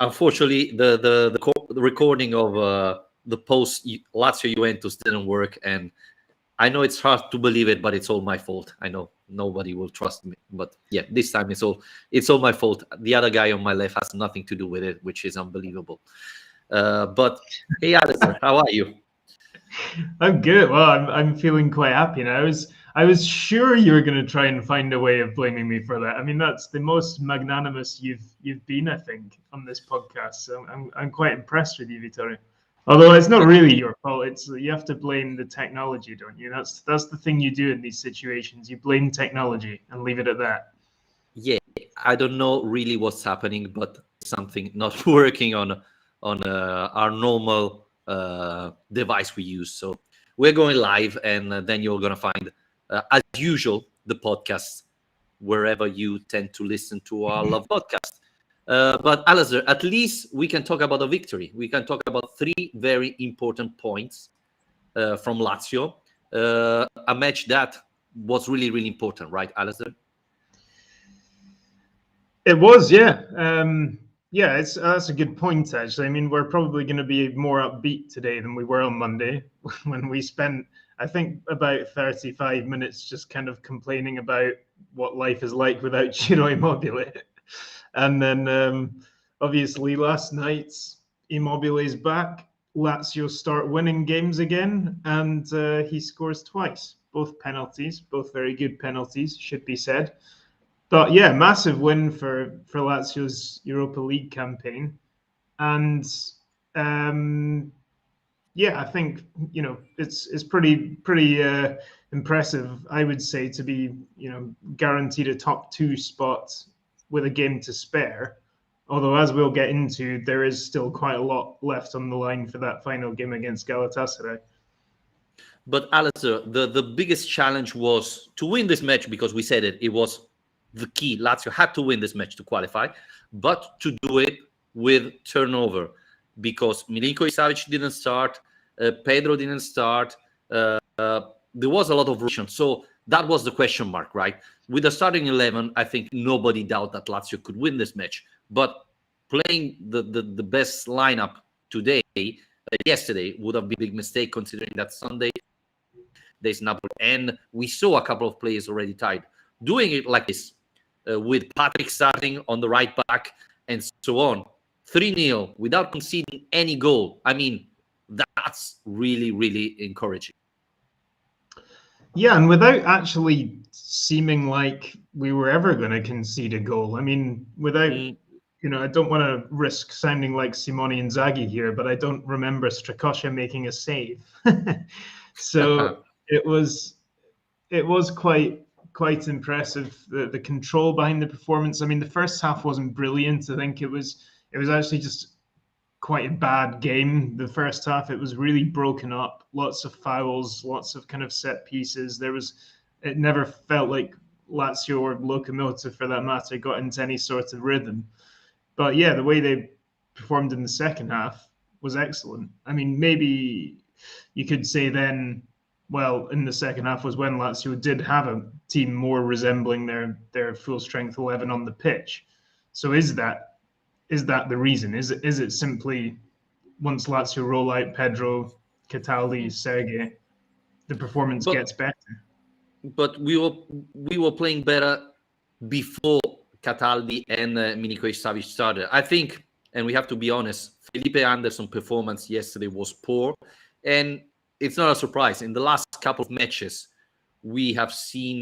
unfortunately, the recording of the post Lazio Juventus didn't work, and I know it's hard to believe it, but it's all my fault. I know nobody will trust me, but yeah, this time it's all my fault. The other guy on my left has nothing to do with it, which is unbelievable. But hey, Alistair, how are you? I'm good. Well, I'm feeling quite happy now. I was sure you were going to try and find a way of blaming me for that. I mean, that's the most magnanimous you've been, I think, on this podcast. So I'm quite impressed with you, Vittorio. Although it's not really your fault. It's you have to blame the technology, don't you? That's the thing you do in these situations. You blame technology and leave it at that. Yeah, I don't know really what's happening, but something not working on our normal device we use. So we're going live, and then you're going to find, as usual, the podcast wherever you tend to listen to our love podcast. But Alistair, at least we can talk about a victory. We can talk about three very important points from Lazio. A match that was really, really important, right, Alistair? It was, yeah. Yeah, that's a good point, actually. I mean, we're probably going to be more upbeat today than we were on Monday when we spent, I think, about 35 minutes just kind of complaining about what life is like without Ciro Immobile. And then, obviously, last night, Immobile's back. Lazio start winning games again, and he scores twice. Both penalties, both very good penalties, should be said. But yeah, massive win for Lazio's Europa League campaign, and yeah, I think it's pretty impressive. I would say to be guaranteed a top 2 spot with a game to spare. Although, as we'll get into, there is still quite a lot left on the line for that final game against Galatasaray. But Alistair, the biggest challenge was to win this match, because we said it was the key. Lazio had to win this match to qualify, but to do it with turnover, because Milinkovic-Savic didn't start, Pedro didn't start. There was a lot of rotation. So that was the question mark, right? With the starting 11, I think nobody doubted that Lazio could win this match. But playing the best lineup yesterday would have been a big mistake, considering that Sunday there's Napoli, and we saw a couple of players already tied. Doing it like this, with Patrick starting on the right back and so on, 3-0 without conceding any goal. I mean, that's really, really encouraging. Yeah, and without actually seeming like we were ever going to concede a goal. I mean, without, I don't want to risk sounding like Simone Inzaghi here, but I don't remember Strakosha making a save. So it was quite impressive, the control behind the performance. I mean, the first half wasn't brilliant. I think it was actually just quite a bad game. The first half, it was really broken up, lots of fouls, lots of kind of set pieces. It never felt like Lazio or Lokomotiv, for that matter, got into any sort of rhythm. But yeah, the way they performed in the second half was excellent. I mean, maybe you could say then, well, in the second half was when Lazio did have a team more resembling their full strength 11 on the pitch. So is that the reason? Is it simply once Lazio roll out Pedro, Cataldi, Sergei, the performance gets better? But we were playing better before Cataldi and Milinkovic-Savic started. I think, and we have to be honest, Felipe Anderson's performance yesterday was poor, and it's not a surprise. In the last couple of matches, we have seen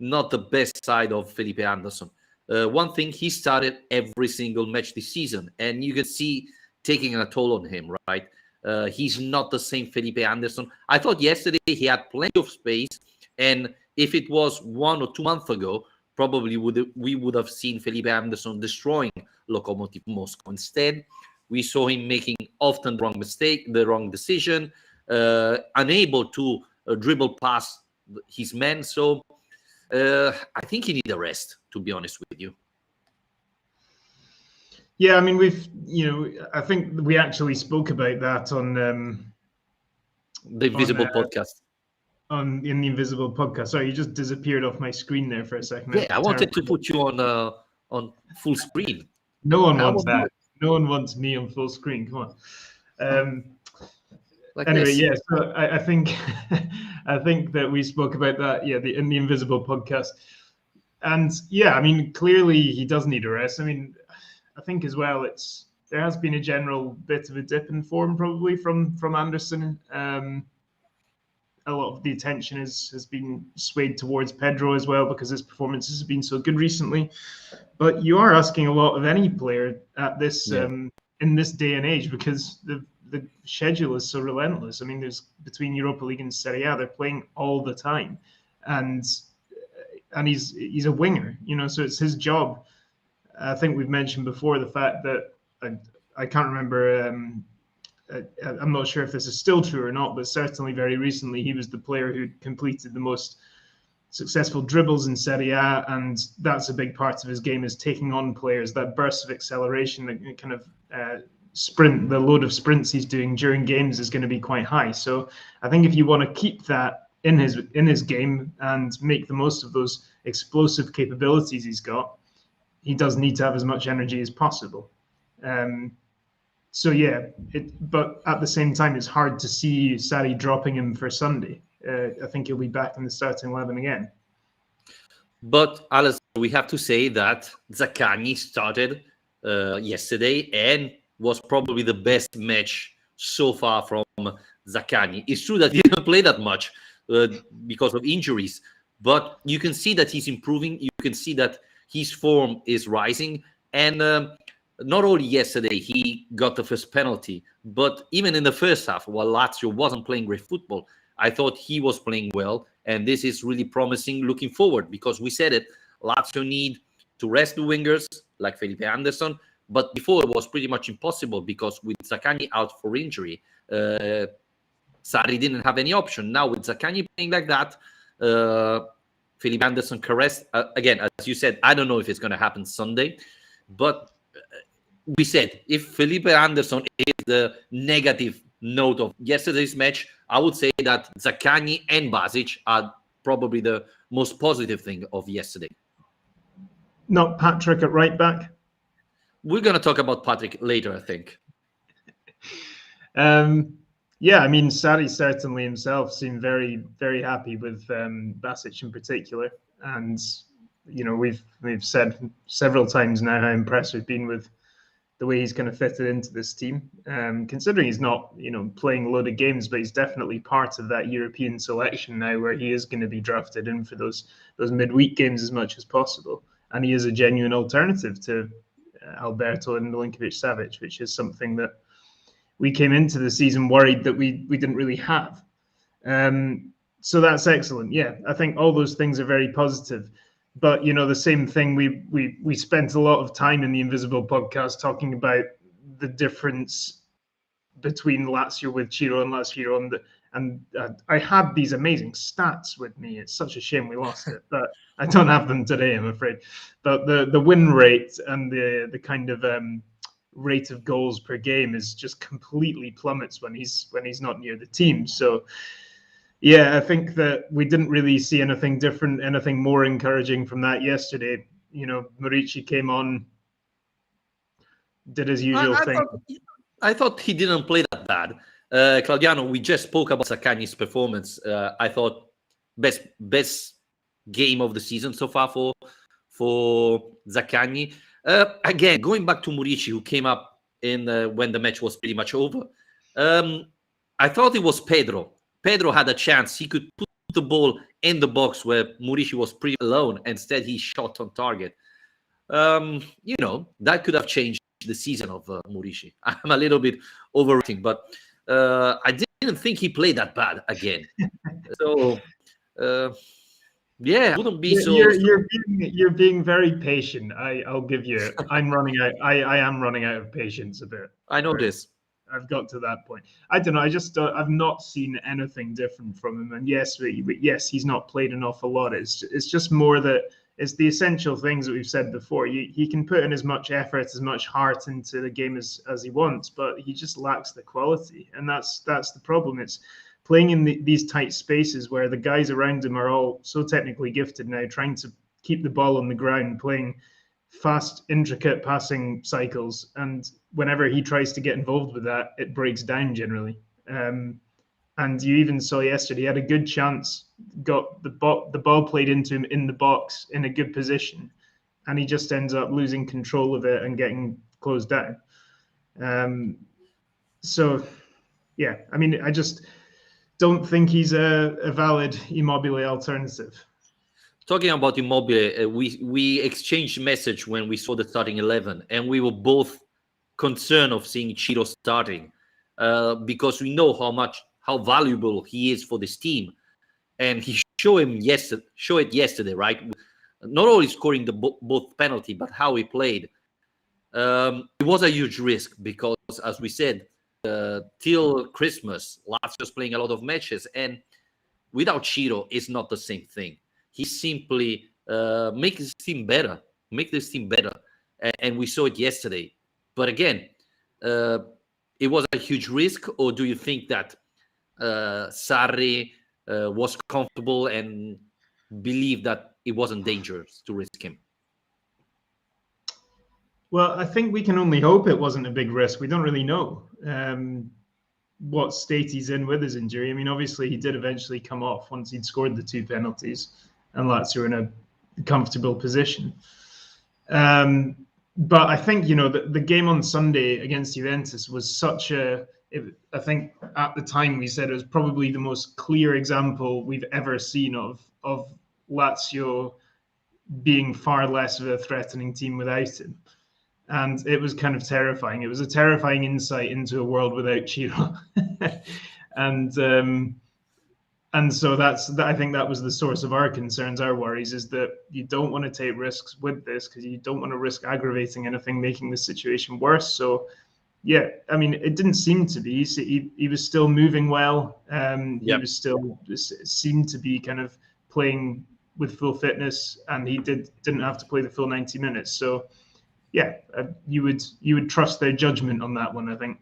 not the best side of Felipe Anderson. One thing, he started every single match this season, and you can see taking a toll on him, right? He's not the same Felipe Anderson. I thought yesterday he had plenty of space, and if it was 1 or 2 months ago, probably we would have seen Felipe Anderson destroying Lokomotiv Moscow. Instead, we saw him making often the wrong decision, unable to dribble past his men. So I think he needs a rest, to be honest with you. Yeah, I mean, I think we actually spoke about that on the Invisible podcast. In the Invisible podcast. Sorry, you just disappeared off my screen there for a second. Yeah, I wanted to put you on full screen. No one wants that. No one wants me on full screen. Come on. Like Anyway, this. yeah. So I think I think that we spoke about that. Yeah, in the Invisible podcast. And yeah, I mean, clearly he does need a rest. I mean, I think as well, there has been a general bit of a dip in form probably from Anderson. A lot of the attention has been swayed towards Pedro as well because his performances have been so good recently. But you are asking a lot of any player at this Yeah. in this day and age because the schedule is so relentless. I mean, there's between Europa League and Serie A, they're playing all the time, and he's a winger, so it's his job. I think we've mentioned before the fact that I can't remember. I'm not sure if this is still true or not, but certainly very recently he was the player who completed the most successful dribbles in Serie A, and that's a big part of his game is taking on players. That burst of acceleration, that kind of sprint, the load of sprints he's doing during games is going to be quite high. So I think if you want to keep that in his game and make the most of those explosive capabilities he's got, he does need to have as much energy as possible. So yeah, but at the same time, it's hard to see Sarri dropping him for Sunday. I think he'll be back in the starting 11 again. But Alice, we have to say that Zaccagni started yesterday and was probably the best match so far from Zaccagni. It's true that he didn't play that much because of injuries, but you can see that he's improving. You can see that his form is rising. And not only yesterday he got the first penalty, but even in the first half, while Lazio wasn't playing great football, I thought he was playing well. And this is really promising looking forward because we said it, Lazio need to rest the wingers like Felipe Anderson. But before it was pretty much impossible because with Zaccagni out for injury, Sarri didn't have any option. Now with Zaccagni playing like that, Felipe Anderson can rest. Again, as you said, I don't know if it's going to happen Sunday, but we said if Felipe Anderson is the negative note of yesterday's match, I would say that Zaccagni and Basic are probably the most positive thing of yesterday. Not Patrick at right back. We're going to talk about Patrick later, I think. Yeah, I mean, Sarri certainly himself seemed very, very happy with Basic in particular. And, we've said several times now how impressed we've been with the way he's kind of fitted into this team. Considering he's not, playing a load of games, but he's definitely part of that European selection now where he is going to be drafted in for those midweek games as much as possible. And he is a genuine alternative to Alberto and Milinkovic-Savic, which is something that we came into the season worried that we didn't really have. So that's excellent. Yeah, I think all those things are very positive. But, the same thing, we spent a lot of time in the Invisible podcast talking about the difference between Lazio with Ciro and Lazio. And I had these amazing stats with me. It's such a shame we lost it, but I don't have them today, I'm afraid. But the win rate and the kind of rate of goals per game is just completely plummets when he's not near the team. So yeah, I think that we didn't really see anything different, anything more encouraging from that yesterday. Murici came on, did his usual thing. I thought he didn't play that bad. Claudiano, we just spoke about Zaccagni's performance. I thought best game of the season so far for Zaccagni. Again, going back to Murici, who came up in when the match was pretty much over. I thought it was Pedro. Pedro had a chance. He could put the ball in the box where Murici was pretty alone. Instead, he shot on target. That could have changed the season of Murici. I'm a little bit overrating, but I didn't think he played that bad again. So, yeah, wouldn't be so. You're being very patient. I'll give you. I'm running out. I am running out of patience a bit. I know this. I've got to that point. I don't know. I just I've not seen anything different from him. And yes, he's not played an awful lot. It's just more that it's the essential things that we've said before. He can put in as much effort, as much heart into the game as he wants, but he just lacks the quality, and that's the problem. It's playing in these tight spaces where the guys around him are all so technically gifted now, trying to keep the ball on the ground, playing fast, intricate passing cycles, and whenever he tries to get involved with that, it breaks down generally. And you even saw yesterday, he had a good chance, got the ball played into him in the box in a good position, and he just ends up losing control of it and getting closed down. So, yeah, I mean, I just don't think he's a valid Immobile alternative. Talking about Immobile, we exchanged message when we saw the starting 11, and we were both concerned of seeing Ciro starting because we know how valuable he is for this team, and he showed it yesterday, right? Not only scoring the both penalty, but how he played. It was a huge risk because, as we said, till Christmas, Lazio's playing a lot of matches, and without Ciro, it's not the same thing. He simply makes this team better, and we saw it yesterday. But again, it was a huge risk, or do you think that Sarri was comfortable and believed that it wasn't dangerous to risk him? Well, I think we can only hope it wasn't a big risk. We don't really know what state he's in with his injury. I mean, obviously, he did eventually come off once he'd scored the 2 penalties, and Lazio were in a comfortable position. But I think, the game on Sunday against Juventus was such I think at the time we said it was probably the most clear example we've ever seen of Lazio being far less of a threatening team without him. And it was kind of terrifying. It was a terrifying insight into a world without Ciro. And so I think that was the source of our concerns, our worries, is that you don't want to take risks with this because you don't want to risk aggravating anything, making the situation worse. So, yeah, I mean, it didn't seem to be. He was still moving well. He was still seemed to be kind of playing with full fitness, and he didn't have to play the full 90 minutes. So, yeah, you would trust their judgment on that one, I think.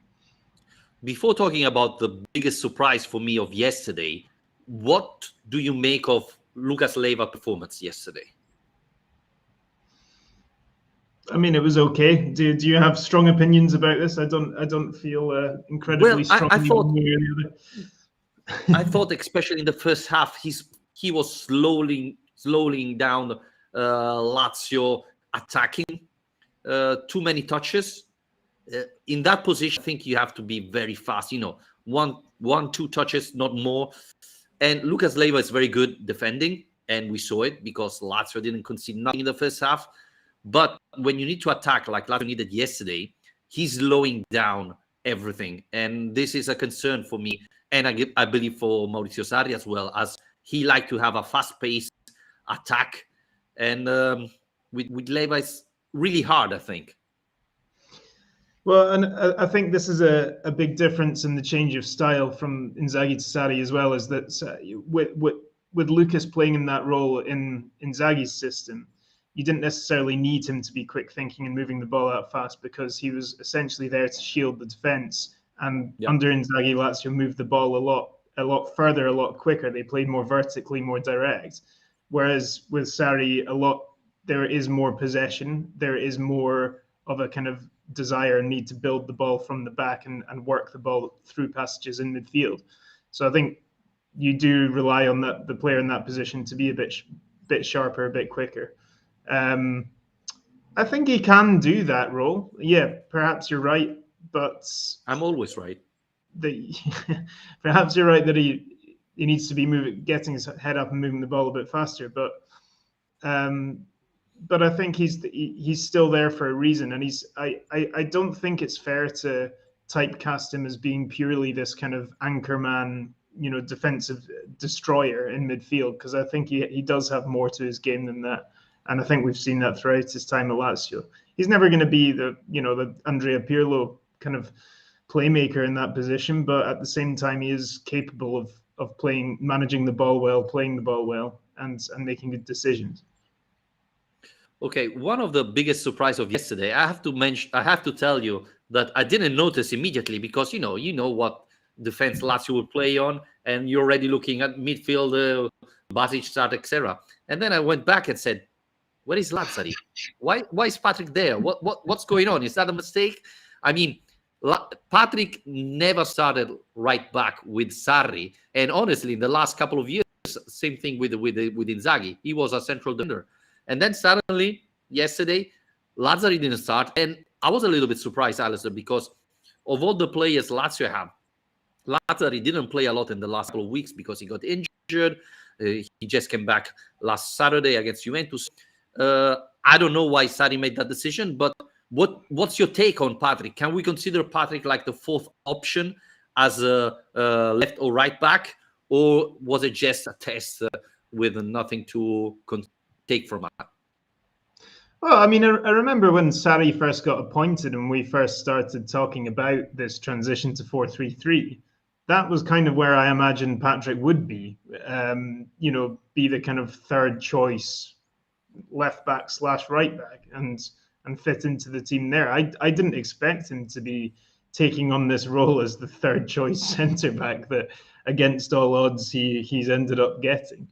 Before talking about the biggest surprise for me of yesterday, what do you make of Lucas Leiva's performance yesterday? I mean, it was okay. Do you have strong opinions about this? I don't feel incredibly strong. I thought, especially in the first half, he was slowing down Lazio attacking. Too many touches. In that position, I think you have to be very fast. 1, 2 touches, not more. And Lucas Leiva is very good defending, and we saw it because Lazio didn't concede nothing in the first half. But when you need to attack like Lazio needed yesterday, he's slowing down everything, and this is a concern for me, and I believe for Maurizio Sarri as well, as he liked to have a fast-paced attack, and with Leiva it's really hard, I think. Well, and I think this is a big difference in the change of style from Inzaghi to Sarri as well, is that with Lucas playing in that role in Inzaghi's system, you didn't necessarily need him to be quick thinking and moving the ball out fast because he was essentially there to shield the defense. And under Inzaghi, Lazio moved the ball a lot further, a lot quicker. They played more vertically, more direct. Whereas with Sarri, there is more possession. There is more of a kind of desire and need to build the ball from the back and work the ball through passages in midfield. So I think you do rely on the player in that position to be a bit sharper, a bit quicker. I think he can do that role. Yeah, perhaps you're right, but I'm always right. Perhaps you're right that he needs to be getting his head up and moving the ball a bit faster. But I think he's still there for a reason, and I don't think it's fair to typecast him as being purely this kind of anchor man, defensive destroyer in midfield, because I think he does have more to his game than that. And I think we've seen that throughout his time at Lazio. He's never going to be the Andrea Pirlo kind of playmaker in that position, but at the same time, he is capable of managing the ball well, playing the ball well, and making good decisions. Okay, one of the biggest surprise of yesterday, I have to tell you that I didn't notice immediately because you know what defense Lazio will play on, and you're already looking at midfield, Basic start, etc. And then I went back and said, "Where is Lazzari? Why is Patrick there? What's going on? Is that a mistake?" I mean, Patrick never started right back with Sarri, and honestly, in the last couple of years, same thing with Inzaghi. He was a central defender, and then suddenly yesterday, Lazzari didn't start, and I was a little bit surprised, Alistair, because of all the players Lazio have, Lazzari didn't play a lot in the last couple of weeks because he got injured. He just came back last Saturday against Juventus. I don't know why Sarri made that decision, but what's your take on Patrick? Can we consider Patrick like the fourth option as a left or right back, or was it just a test with nothing to take from it? Well, I mean, I remember when Sarri first got appointed and we first started talking about this transition to 4-3-3. That was kind of where I imagined Patrick would be, be the kind of third choice left back / right back and fit into the team there. I didn't expect him to be taking on this role as the third choice centre back that, against all odds, he's ended up getting.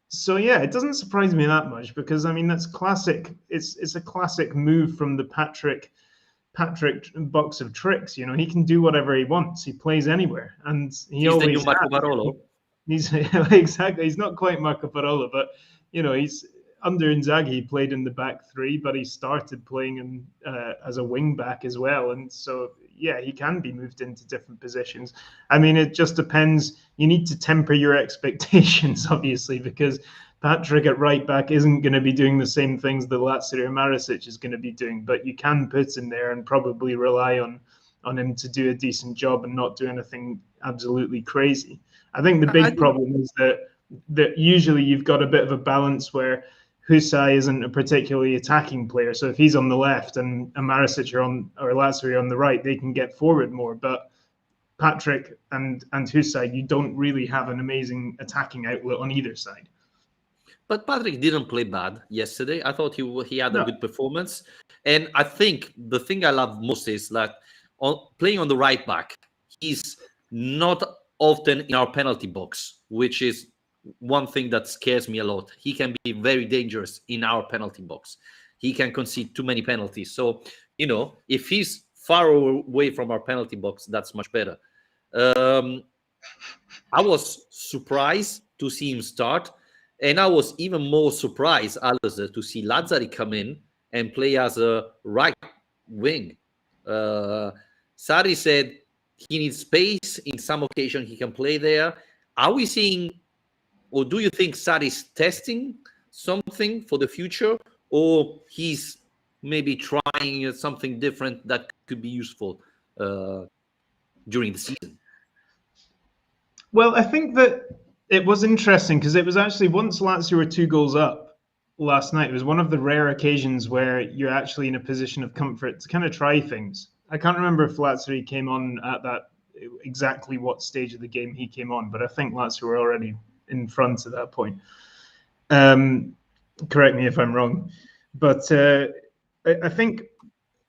So yeah, it doesn't surprise me that much because I mean that's classic. It's a classic move from the Patrick box of tricks. You know, he can do whatever he wants. He plays anywhere, and he's the new Marco Barolo. He's exactly. He's not quite Marco Barolo, but he's under Inzaghi. He played in the back three, but he started playing as a wing back as well, and so yeah, he can be moved into different positions. I mean, it just depends. You need to temper your expectations, obviously, because Patrick at right back isn't going to be doing the same things that Lazio or Marasic is going to be doing, but you can put him there and probably rely on him to do a decent job and not do anything absolutely crazy. I think the big problem is that usually you've got a bit of a balance where Husay isn't a particularly attacking player. So if he's on the left and Marasic or Lazio on the right, they can get forward more. But Patrick and Husay, you don't really have an amazing attacking outlet on either side. But Patrick didn't play bad yesterday. I thought he had a good performance. And I think the thing I love most is that playing on the right back, he's not often in our penalty box, which is one thing that scares me a lot. He can be very dangerous in our penalty box. He can concede too many penalties. So, if he's far away from our penalty box, that's much better. I was surprised to see him start. And I was even more surprised, Alistair, to see Lazzari come in and play as a right wing. Sarri said he needs space. In some occasion, he can play there. Are we seeing, or do you think Sarri's testing something for the future, or he's maybe trying something different that could be useful during the season? Well, I think that it was interesting because it was actually once Lazio were 2 goals up last night, it was one of the rare occasions where you're actually in a position of comfort to kind of try things. I can't remember if Lazio came on at that exactly what stage of the game he came on, but I think Lazio were already in front at that point. Correct me if I'm wrong, but I think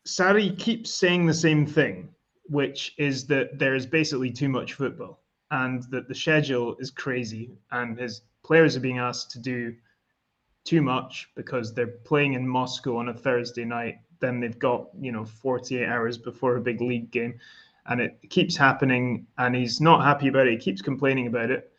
Sarri keeps saying the same thing, which is that there is basically too much football and that the schedule is crazy and his players are being asked to do too much because they're playing in Moscow on a Thursday night. Then they've got 48 hours before a big league game, and it keeps happening, and he's not happy about it. He keeps complaining about it.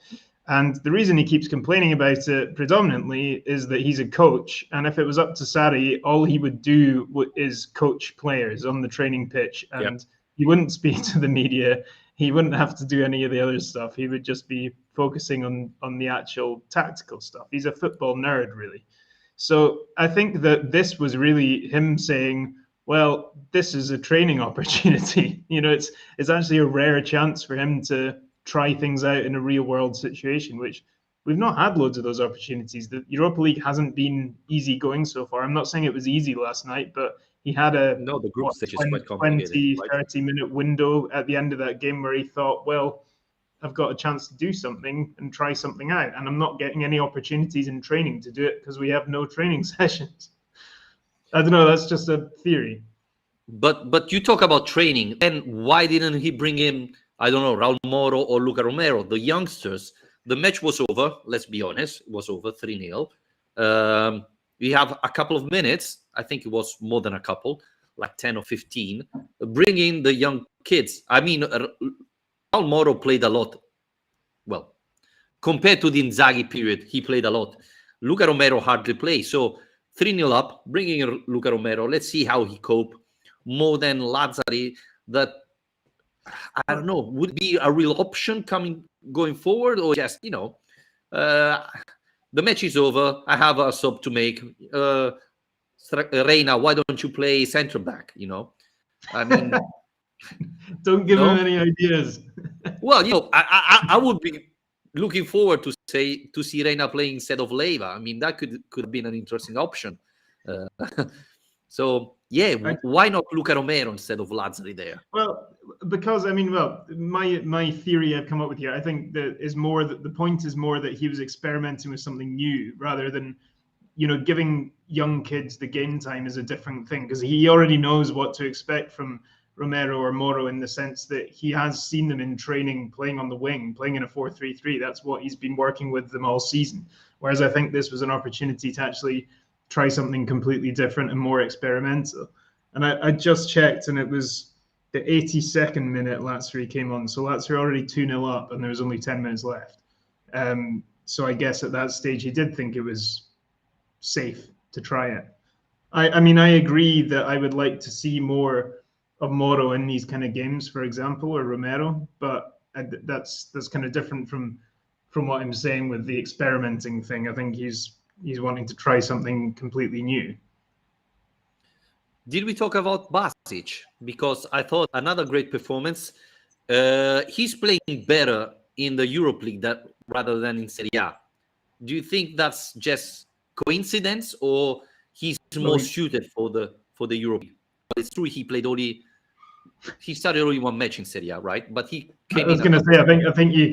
And the reason he keeps complaining about it predominantly is that he's a coach. And if it was up to Sarri, all he would do is coach players on the training pitch. And he wouldn't speak to the media. He wouldn't have to do any of the other stuff. He would just be focusing on the actual tactical stuff. He's a football nerd, really. So I think that this was really him saying, well, this is a training opportunity. It's actually a rare chance for him to try things out in a real world situation, which we've not had loads of those opportunities. The Europa League hasn't been easy going so far. I'm not saying it was easy last night, but he had the group stage is quite complicated, 20, 30-minute window at the end of that game where he thought, well, I've got a chance to do something and try something out. And I'm not getting any opportunities in training to do it because we have no training sessions. I don't know. That's just a theory. But you talk about training, and why didn't he bring in, I don't know, Raul Moro or Luca Romero, the youngsters? The match was over. Let's be honest. It was over 3-0. We have a couple of minutes. I think it was more than a couple. like 10 or 15, bring in the young kids. I mean, Raul Moro played a lot. Well, compared to the Inzaghi period, he played a lot. Luca Romero hardly played. So 3-0 up, bringing in Luca Romero. Let's see how he cope. More than Lazzari, that, I don't know, would be a real option going forward, or just, the match is over, I have a sub to make. Reina, why don't you play center back? I mean, don't give him any ideas. Well, I would be looking forward to see Reina playing instead of Leiva. I mean, that could have been an interesting option. So yeah, why not Luca Romero instead of Lazzari there? Well, because my theory I've come up with here, I think that is more that the point is more that he was experimenting with something new rather than, giving young kids the game time is a different thing, because he already knows what to expect from Romero or Moro, in the sense that he has seen them in training playing on the wing, playing in a 4-3-3. That's what he's been working with them all season. Whereas I think this was an opportunity to actually try something completely different and more experimental. And I just checked, and it was the 82nd minute Lazio came on. So Lazio already 2-0 up, and there was only 10 minutes left. So I guess at that stage he did think it was safe to try it. I mean, I agree that I would like to see more of Moro in these kind of games, for example, or Romero, but that's kind of different from what I'm saying with the experimenting thing. I think he's wanting to try something completely new. Did we talk about Basic? Because I thought another great performance. He's playing better in the Europe League rather than in Serie A. Do you think that's just coincidence, or he's more suited for the Europe League? But it's true, he started only one match in Serie A, right? But he came. I was going to say, I think you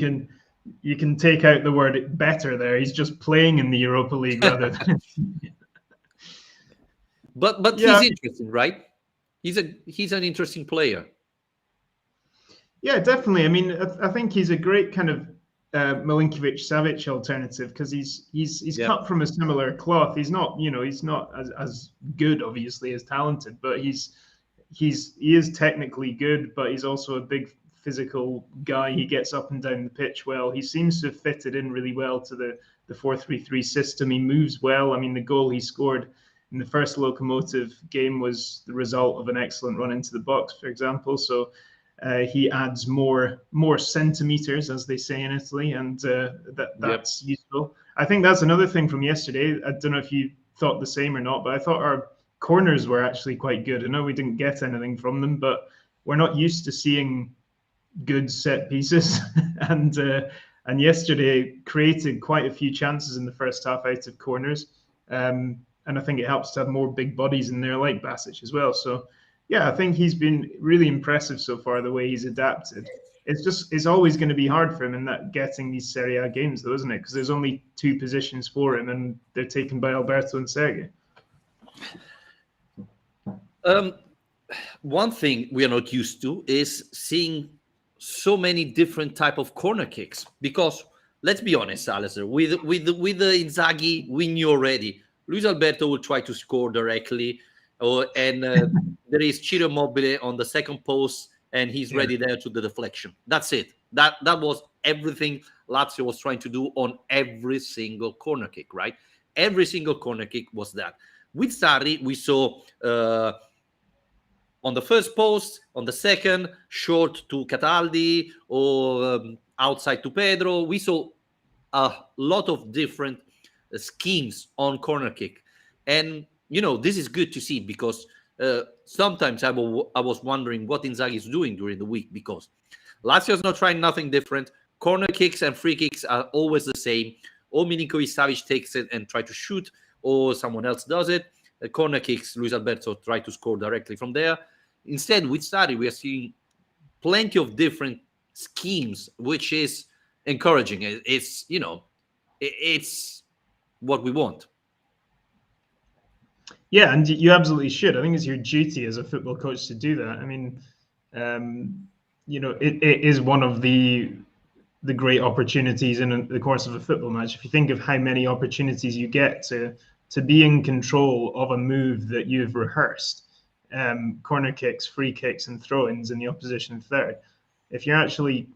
can take out the word better there. He's just playing in the Europa League rather than. But yeah. He's interesting, right? He's an interesting player. Yeah, definitely. I mean, I think he's a great kind of Milinkovic-Savic alternative, because he's cut from a similar cloth. He's not, he's not as good, obviously, as talented, but he is technically good, but he's also a big physical guy. He gets up and down the pitch well. He seems to have fitted in really well to the 4-3-3 system. He moves well. I mean, the goal he scored in the first Lokomotiv game was the result of an excellent run into the box, for example. So he adds more centimeters, as they say in Italy, and that's useful. I think that's another thing from yesterday. I don't know if you thought the same or not, but I thought our corners were actually quite good. I know we didn't get anything from them, but we're not used to seeing good set pieces. And yesterday created quite a few chances in the first half out of corners. And I think it helps to have more big bodies in there like Basic as well. So yeah, I think he's been really impressive so far, the way he's adapted. It's always going to be hard for him in that getting these Serie A games, though, isn't it? Because there's only 2 positions for him, and they're taken by Alberto and Sergei. One thing we are not used to is seeing so many different type of corner kicks. Because let's be honest, Alistair, with the Inzaghi, we knew already Luis Alberto will try to score directly, and there is Ciro Immobile on the second post, and he's ready there to the deflection. That's it. That was everything Lazio was trying to do on every single corner kick, right? Every single corner kick was that. With Sarri, we saw on the first post, on the second, short to Cataldi, or outside to Pedro. We saw a lot of different schemes on corner kick. And, this is good to see, because sometimes I was wondering what Inzaghi is doing during the week, because Lazio's not trying nothing different. Corner kicks and free kicks are always the same. Or Milinkovic-Savic takes it and try to shoot, or someone else does it. Corner kicks, Luis Alberto try to score directly from there. Instead, with Sarri, we are seeing plenty of different schemes, which is encouraging. It's what we want. Yeah, and you absolutely should. I think it's your duty as a football coach to do that. I mean, it is one of the great opportunities in the course of a football match. If you think of how many opportunities you get to be in control of a move that you've rehearsed, corner kicks, free kicks, and throw-ins in the opposition third. If you're actually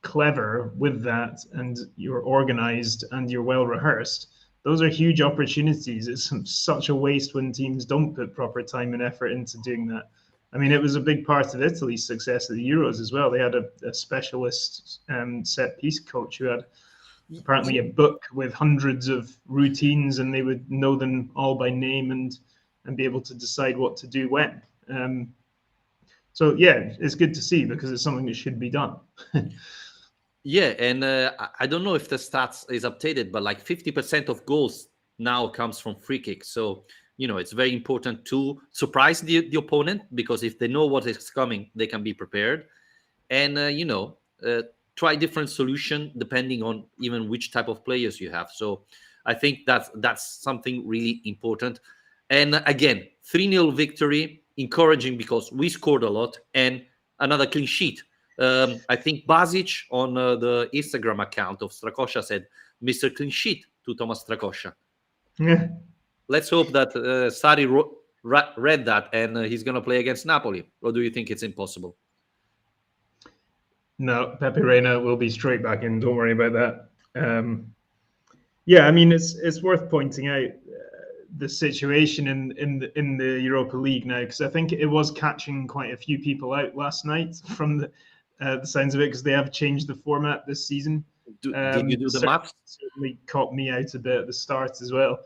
clever with that and you're organized and you're well rehearsed, those are huge opportunities. It's such a waste when teams don't put proper time and effort into doing that. I mean, it was a big part of Italy's success at the Euros as well. They had a specialist set piece coach who had apparently a book with hundreds of routines, and they would know them all by name and be able to decide what to do when. So yeah, it's good to see because it's something that should be done. Yeah, and I don't know if the stats is updated, but like 50% of goals now comes from free kicks. So, it's very important to surprise the opponent, because if they know what is coming, they can be prepared. And, try different solution depending on even which type of players you have. So I think that's something really important. And again, 3-0 victory, encouraging because we scored a lot, and another clean sheet. I think Basic on the Instagram account of Strakosha said, Mr. Clean Sheet to Thomas Strakosha. Yeah. Let's hope that Sarri read that and he's going to play against Napoli. Or do you think it's impossible? No, Pepe Reina will be straight back in. Don't worry about that. Yeah, I mean, it's worth pointing out the situation in the Europa League now, because I think it was catching quite a few people out last night from the sounds of it, because they have changed the format this season. Did you do the math? Certainly caught me out a bit at the start as well.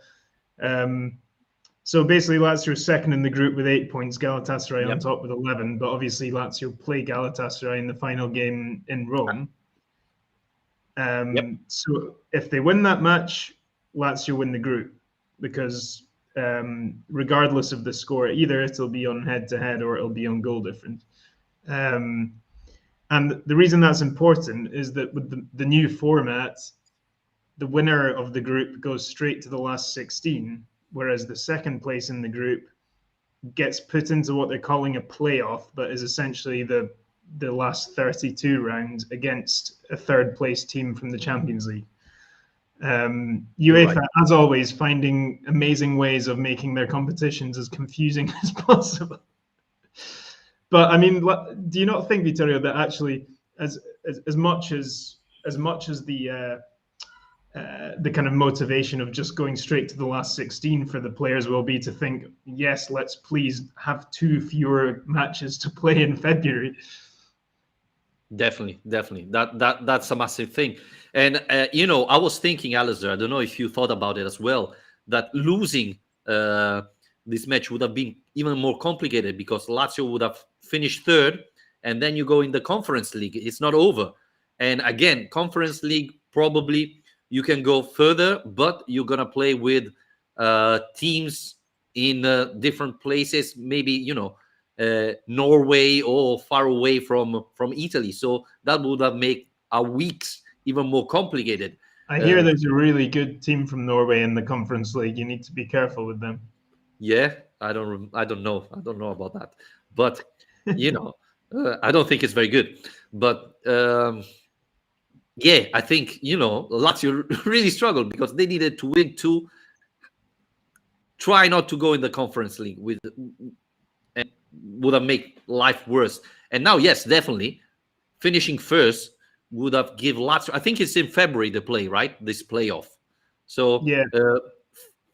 So basically, Lazio are second in the group with 8 points, Galatasaray on top with 11. But obviously, Lazio play Galatasaray in the final game in Rome. So if they win that match, Lazio win the group, because regardless of the score, either it'll be on head-to-head or it'll be on goal difference. And the reason that's important is that with the new format, the winner of the group goes straight to the last 16, whereas the second place in the group gets put into what they're calling a playoff, but is essentially the last 32 rounds against a third place team from the Champions League. UEFA, as always, finding amazing ways of making their competitions as confusing as possible. But I mean, do you not think, Vittorio, that actually, as much as the kind of motivation of just going straight to the last 16 for the players will be to think, yes, let's please have 2 fewer matches to play in February. Definitely. That's a massive thing. And, I was thinking, Alistair, I don't know if you thought about it as well, that losing this match would have been even more complicated, because Lazio would have finished third, and then you go in the Conference League. It's not over. And again, Conference League, probably you can go further, but you're going to play with teams in different places, maybe, Norway or far away from Italy. So that would have made our weeks even more complicated. I hear there's a really good team from Norway in the Conference League. You need to be careful with them. Yeah, I don't know about that, but I don't think it's very good. But yeah, I think Lazio really struggled because they needed to win to try not to go in the Conference League with, and would have made life worse. And now, yes, definitely finishing first would have give Lazio. I think it's in February they play, right? This playoff. So yeah.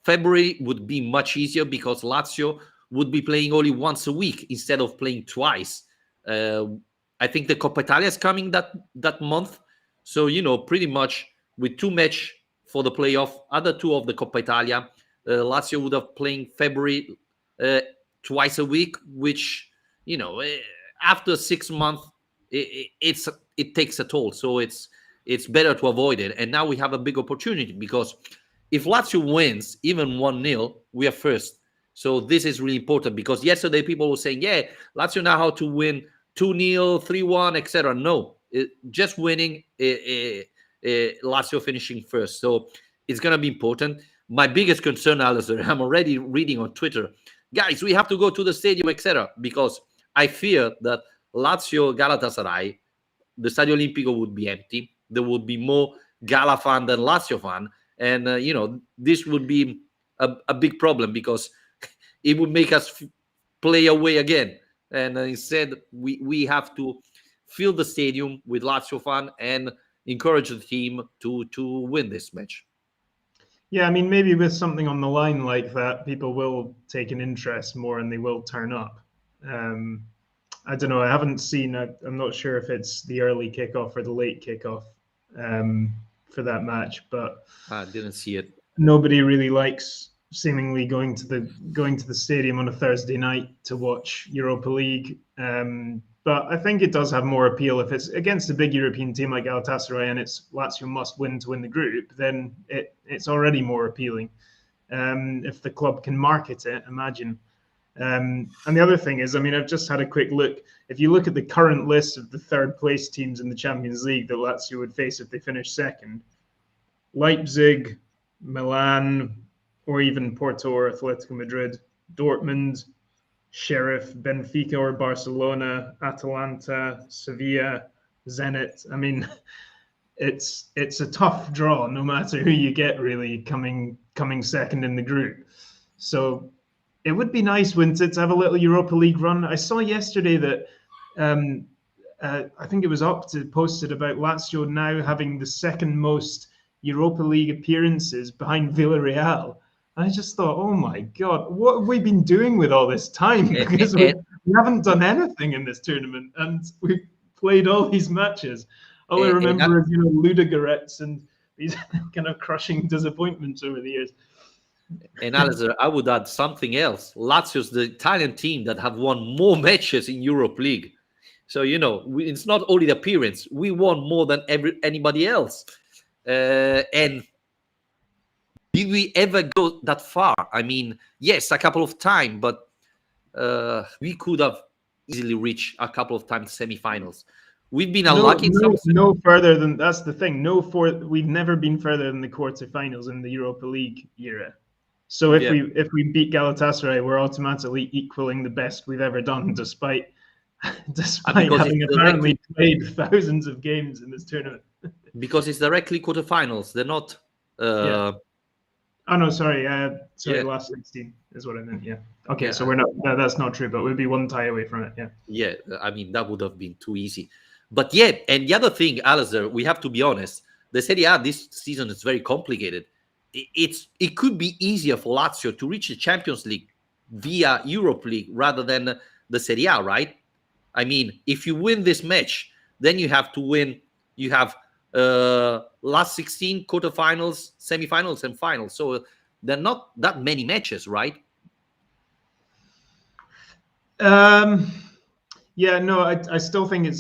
February would be much easier because Lazio would be playing only once a week instead of playing twice. I think the Coppa Italia is coming that month. So, pretty much with 2 matches for the playoff, other 2 of the Coppa Italia, Lazio would have playing February twice a week, which, after 6 months, it takes a toll. So it's better to avoid it. And now we have a big opportunity, because if Lazio wins even 1-0, we are first. So this is really important, because yesterday people were saying, yeah, Lazio know how to win 2-0, 3-1, etc. No, just winning, Lazio finishing first. So it's going to be important. My biggest concern, Alistair, I'm already reading on Twitter, guys, we have to go to the stadium, etc. Because I fear that Lazio Galatasaray, the Stadio Olimpico would be empty. There would be more Gala fan than Lazio fan. And, this would be a big problem, because it would make us play away again. And instead, we have to fill the stadium with Lazio fan and encourage the team to win this match. Yeah, I mean, maybe with something on the line like that, people will take an interest more and they will turn up. I don't know. I haven't seen. I'm not sure if it's the early kickoff or the late kickoff for that match, but I didn't see it. Nobody really likes seemingly going to the stadium on a Thursday night to watch Europa League. But I think it does have more appeal if it's against a big European team like Galatasaray and it's Lazio must win to win the group. Then it's already more appealing. If the club can market it, imagine. And the other thing is, I mean, I've just had a quick look. If you look at the current list of the third place teams in the Champions League that Lazio would face if they finish second, Leipzig, Milan, or even Porto or Atletico Madrid, Dortmund, Sheriff, Benfica or Barcelona, Atalanta, Sevilla, Zenit. I mean, it's a tough draw no matter who you get really coming second in the group. So it would be nice, wouldn't it, to have a little Europa League run. I saw yesterday that I think it was posted about Lazio now having the second most Europa League appearances behind Villarreal. I just thought, oh my God, what have we been doing with all this time? Because we haven't done anything in this tournament, and we've played all these matches. All I remember is, Ludogorets and these kind of crushing disappointments over the years. And Alistair, I would add something else. Lazio's the Italian team that have won more matches in Europe League. So, it's not only the appearance. We won more than anybody else. And did we ever go that far? I mean, yes, a couple of times, but we could have easily reached a couple of times semifinals. We've been unlucky. No further than, that's the thing. We've never been further than the quarterfinals in the Europa League era. So if we beat Galatasaray, we're automatically equaling the best we've ever done, despite having apparently played thousands of games in this tournament. Because it's directly quarterfinals. They're not. Oh no, sorry. Last 16 is what I meant. Yeah. Okay, yeah. So we're not. That's not true, but we'd be one tie away from it. Yeah. Yeah, I mean that would have been too easy. But yeah, and the other thing, Alistair, we have to be honest. The Serie A this season is very complicated. It could be easier for Lazio to reach the Champions League via Europe League rather than the Serie A, right? I mean, if you win this match, then you have to win. You have last 16 quarterfinals, semifinals, and finals. So there are not that many matches, right? Yeah, no, I still think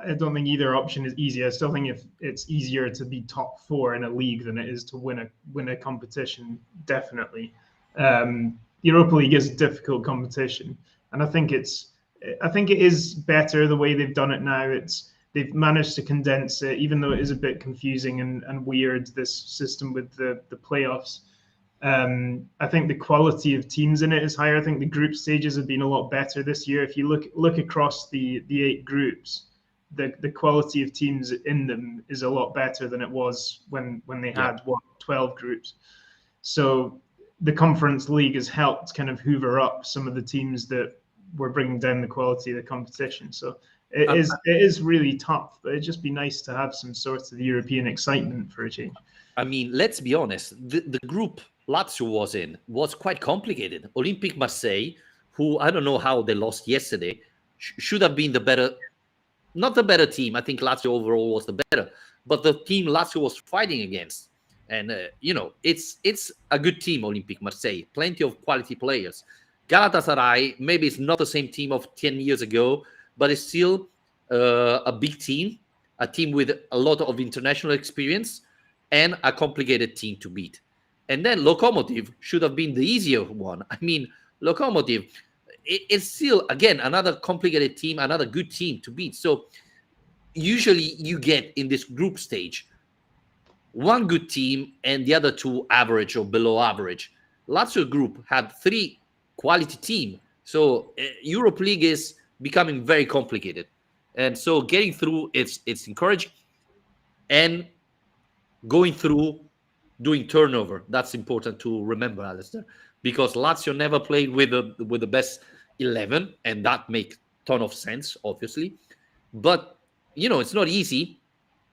I don't think either option is easy. I still think if it's easier to be top four in a league than it is to win a competition, definitely. Europa League is a difficult competition, and I think it is better the way they've done it now. They've managed to condense it, even though it is a bit confusing and weird, this system with the playoffs. I think the quality of teams in it is higher. I think the group stages have been a lot better this year. If you look across the 8 groups, the quality of teams in them is a lot better than it was when they had 12 groups. So the Conference League has helped kind of hoover up some of the teams that were bringing down the quality of the competition. So it is really tough, but it'd just be nice to have some sort of European excitement for a change. I mean, let's be honest. The group Lazio was in was quite complicated. Olympique Marseille, who I don't know how they lost yesterday, should have been not the better team. I think Lazio overall was the better, but the team Lazio was fighting against. And, it's a good team, Olympique Marseille. Plenty of quality players. Galatasaray, maybe it's not the same team of 10 years ago, but it's still a big team, a team with a lot of international experience, and a complicated team to beat. And then Lokomotiv should have been the easier one. I mean, Lokomotiv, it's still, again, another complicated team, another good team to beat. So usually you get in this group stage one good team and the other 2 average or below average. Lazio group had 3 quality team. So Europe League is becoming very complicated. And so getting through, it's encouraging. And going through, doing turnover, that's important to remember, Alistair. because Lazio never played with the best 11, and that makes ton of sense, obviously. But it's not easy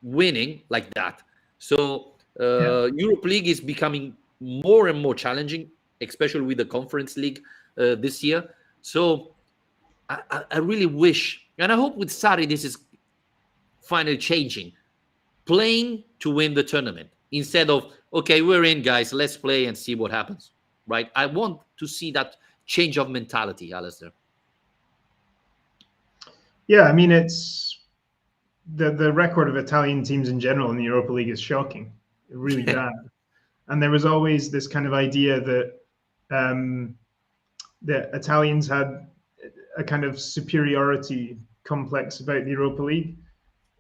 winning like that. So Europe League is becoming more and more challenging, especially with the Conference League this year. So I really wish, and I hope with Sarri this is finally changing, playing to win the tournament instead of, okay, we're in, guys, let's play and see what happens, right? I want to see that change of mentality, Alistair. Yeah, I mean, it's the record of Italian teams in general in the Europa League is shocking, really bad. And there was always this kind of idea that the Italians had a kind of superiority complex about the Europa League,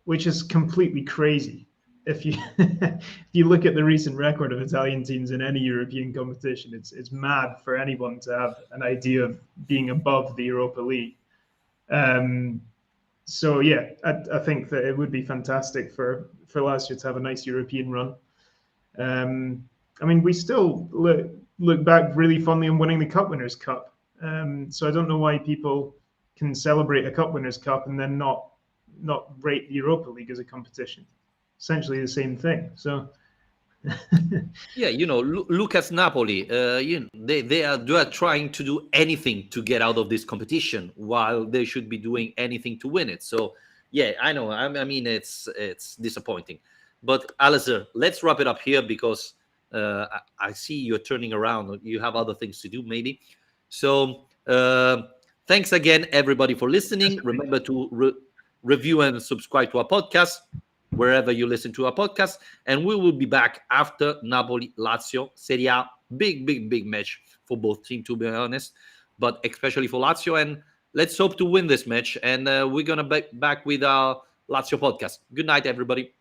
which is completely crazy. If you if you look at the recent record of Italian teams in any European competition, it's mad for anyone to have an idea of being above the Europa League. So yeah, I think that it would be fantastic for Lazio to have a nice European run. I mean, we still look back really fondly on winning the Cup Winners' Cup. So I don't know why people can celebrate a Cup Winners' Cup and then not rate the Europa League as a competition. Essentially the same thing. So yeah, look at Napoli. They are trying to do anything to get out of this competition, while they should be doing anything to win it. So yeah, I know. I mean, it's disappointing. But Alistair, let's wrap it up here, because I see you're turning around. You have other things to do, maybe. So thanks again, everybody, for listening. Remember to review and subscribe to our podcast wherever you listen to our podcast, and we will be back after Napoli-Lazio Serie A. Big match for both teams, to be honest, but especially for Lazio. And let's hope to win this match, and we're gonna be back with our Lazio podcast. Good night, everybody.